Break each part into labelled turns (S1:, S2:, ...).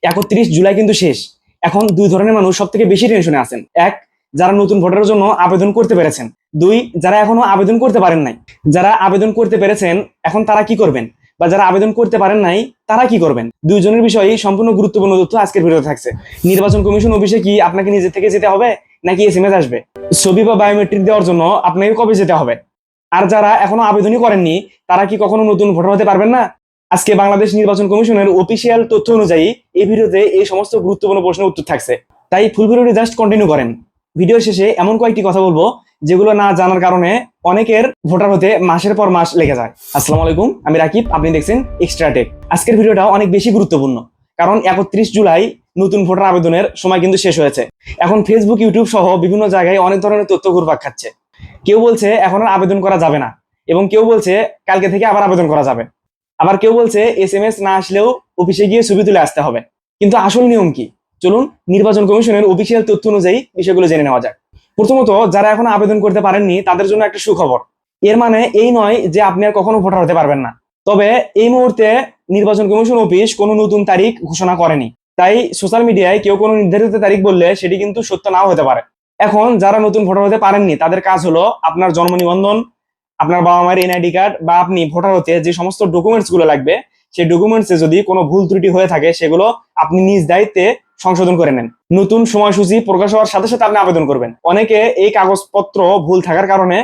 S1: 31 জুলাই কিন্তু শেষ। এখন দুই ধরনের মানুষ সব থেকে বেশি টেনশনে আছেন। এক, যারা নতুন ভোটারের জন্য আবেদন করতে পেরেছেন। দুই, যারা এখনো আবেদন করতে পারেন নাই। যারা আবেদন করতে পেরেছেন এখন তারা কি করবেন, বা যারা আবেদন করতে পারেন নাই তারা কি করবেন, দুইজনের বিষয়ে সম্পূর্ণ গুরুত্বপূর্ণ তথ্য আজকের ভিডিওতে থাকছে। নির্বাচন কমিশন অফিসে কি আপনাকে নিজে থেকে যেতে হবে, নাকি এসএমএস আসবে? ছবি বা বায়োমেট্রিক দেওয়ার জন্য আপনাকে কবে যেতে হবে? আর যারা এখনো আবেদনই করেননি তারা কি কখনো নতুন ভোটার হতে পারবেন না? আজকে বাংলাদেশ নির্বাচন কমিশনের অফিসিয়াল তথ্য অনুযায়ী এই ভিডিওতে এই সমস্ত গুরুত্বপূর্ণ প্রশ্নের উত্তর থাকছে। তাই ফুল ভিডিওটি জাস্ট কন্টিনিউ করেন। ভিডিওর শেষে এমন কয়েকটি কথা বলবো যেগুলো না জানার কারণে অনেকের ভোটার হতে মাসের পর মাস লেগে যায়। আসসালামু আলাইকুম, আমি রাকিব, আপনি দেখছেন এক্সট্রা টেক। আজকের ভিডিওটা অনেক বেশি গুরুত্বপূর্ণ, কারণ 31 জুলাই নতুন ভোটার আবেদনের সময় কিন্তু শেষ হয়েছে। এখন ফেসবুক, ইউটিউব সহ বিভিন্ন জায়গায় অনেক ধরনের তথ্য ঘুরপাক খাচ্ছে। কেউ বলছে এখন আর আবেদন করা যাবে না, এবং কেউ বলছে কালকে থেকে আবার আবেদন করা যাবে। আবার কেউ বলছে এসএমএস না আসলেও অফিসে গিয়ে ছবি তুলে আসতে হবে। কিন্তু আসল নিয়ম কি? চলুন নির্বাচন কমিশনের অফিসিয়াল তথ্য অনুযায়ী বিষয়গুলো জেনে নেওয়া যাক। প্রথমত, যারা এখন আবেদন করতে পারেননি তাদের জন্য একটা সুখবর। এর মানে এই নয় যে আপনি আর কখনো ভোটার হতে পারবেন না। তবে এই মুহূর্তে নির্বাচন কমিশন অফিস কোনো নতুন তারিখ ঘোষণা করেনি। তাই সোশ্যাল মিডিয়ায় কেউ কোনো নির্ধারিত তারিখ বললে সেটি কিন্তু সত্য নাও হতে পারে। এখন যারা নতুন ভোটার হতে পারেননি তাদের কাজ হলো আপনার জন্ম নিবন্ধন, আপনার বাবা মায়ের এনআইডি কার্ড, বা আপনি ভোটার হতে যে সমস্ত ডকুমেন্টস গুলো লাগবে সেই ডকুমেন্টসে যদি কোনো ভুল ত্রুটি হয়ে থাকে সেগুলো আপনি নিজ দায়িত্বে সংশোধন করে নেন। নতুন সময়সূচি প্রকাশ হওয়ার সাথে সাথে আপনি আবেদন করবেন। অনেকে এই কাগজপত্র ভুল থাকার কারণে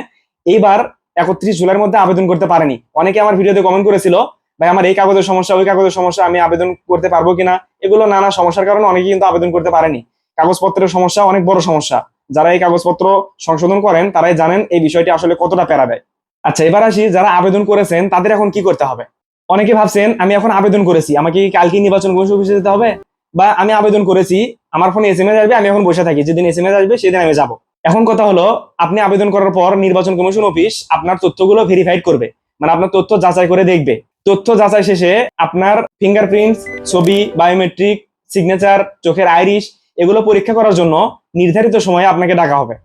S1: এইবার 31 জুলাইয়ের মধ্যে আবেদন করতে পারেনি। অনেকে আমার ভিডিওতে কমেন্ট করেছিল, ভাই আমার এই কাগজের সমস্যা, ওই কাগজের সমস্যা, আমি আবেদন করতে পারবো কিনা। এগুলো নানা সমস্যার কারণে অনেকে কিন্তু আবেদন করতে পারেনি। কাগজপত্রের সমস্যা অনেক বড় সমস্যা। যারা এই কাগজপত্র সংশোধন করেন তারাই জানেন এই বিষয়টি আসলে কতটা প্যারা দেয়। আচ্ছা, এবার আসি যারা আবেদন করেছেন তাদের এখন কি করতে হবে। অনেকে ভাবছেন আমি এখন আবেদন করেছি, আমাকে কি কালকে নির্বাচন কমিশন অফিসে যেতে হবে, বা আমি আবেদন করেছি আমার ফোনে এসএমএস আসবে, আমি এখন বসে থাকি, যেদিন এসএমএস আসবে সেদিন আমি যাব। এখন কথা হলো, আপনি আবেদন করার পর নির্বাচন কমিশন অফিস আপনার তথ্যগুলো ভেরিফাইড করবে, মানে আপনার তথ্য যাচাই করে দেখবে। তথ্য যাচাই শেষে আপনার ফিঙ্গারপ্রিন্টস, ছবি, বায়োমেট্রিক, সিগনেচার, চোখের আইরিশ এগুলো পরীক্ষা করার জন্য নির্ধারিত সময়ে আপনাকে ডাকা হবে।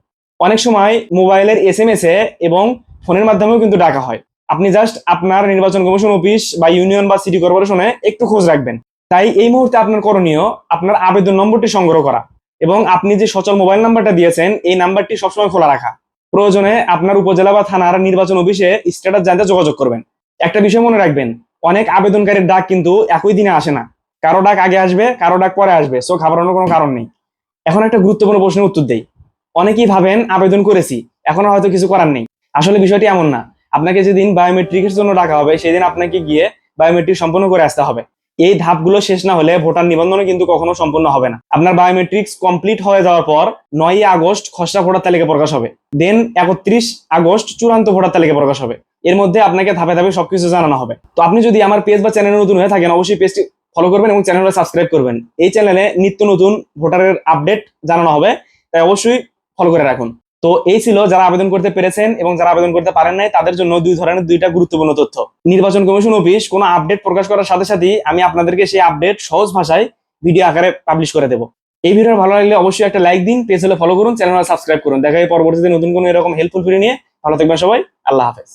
S1: অনেক সময় মোবাইলের এসএমএস এ এবং ফোনের মাধ্যমেও কিন্তু ডাকা হয়। আপনি জাস্ট আপনার নির্বাচন কমিশন অফিস বা ইউনিয়ন বা সিটি কর্পোরেশনে একটু খোঁজ রাখবেন। তাই এই মুহূর্তে আপনার করণীয় আপনার আবেদন নম্বরটি সংগ্রহ করা, এবং আপনি যে সচল মোবাইল নাম্বারটা দিয়েছেন এই নাম্বারটি সবসময় খোলা রাখা। প্রয়োজনে আপনার উপজেলা বা থানার নির্বাচন অফিসে স্ট্যাটাস জানতে যোগাযোগ করবেন। একটা বিষয় মনে রাখবেন, অনেক আবেদনকারীর ডাক কিন্তু একই দিনে আসে না। কারো ডাক আগে আসবে, কারো ডাক পরে আসবে, সো ঘাবড়ানোর কোনো কারণ নেই। এখন একটা গুরুত্বপূর্ণ প্রশ্নের উত্তর দেই। অনেকেই ভাবেন আবেদন করেছি, এখনো হয়তো কিছু করার নেই। আসলে বিষয়টি এমন না। আপনাকে যেদিন বায়োমেট্রিকের জন্য ডাকা হবে সেদিন আপনাকে গিয়ে বায়োমেট্রিক সম্পন্ন করে আসতে হবে। এই ধাপগুলো শেষ না হলে ভোটার নিবন্ধন কিন্তু কখনো সম্পূর্ণ হবে না। আপনার বায়োমেট্রিক্স কমপ্লিট হয়ে যাওয়ার পর 9 আগস্ট খসড়া ভোটার তালিকা প্রকাশ হবে। দেন 31 আগস্ট চূড়ান্ত ভোটার তালিকা প্রকাশ হবে। এর মধ্যে আপনাকে ধাপে ধাপে সবকিছু জানানো হবে। তো আপনি যদি আমার পেজ বা চ্যানেলে নতুন হয়ে থাকেন অবশ্যই পেজটি ফলো করবেন এবং চ্যানেলটা সাবস্ক্রাইব করবেন। এই চ্যানেলে নিত্য নতুন ভোটারের আপডেট জানানো হবে, তাই অবশ্যই ফলো করে রাখুন। তো এই ছিল যারা আবেদন করতে পেরেছেন, এবং যারা আবেদন করতে পারেন নাই তাদের জন্য দুইটা গুরুত্বপূর্ণ তথ্য। নির্বাচন কমিশন অফিস কোনো আপডেট প্রকাশ করার সাথে সাথেই আমি আপনাদেরকে সেই আপডেট সহজ ভাষায় ভিডিও আকারে পাবলিশ করে দেবো। এই ভিডিও ভালো লাগলে অবশ্যই একটা লাইক দিন, পেজ হলে ফলো করুন, চ্যানেল সাবস্ক্রাইব করুন। দেখা হয় পরবর্তীতে নতুন কোনো এরকম হেল্পফুল ভিডিও নিয়ে। ভালো থাকবেন সবাই, আল্লাহ হাফেজ।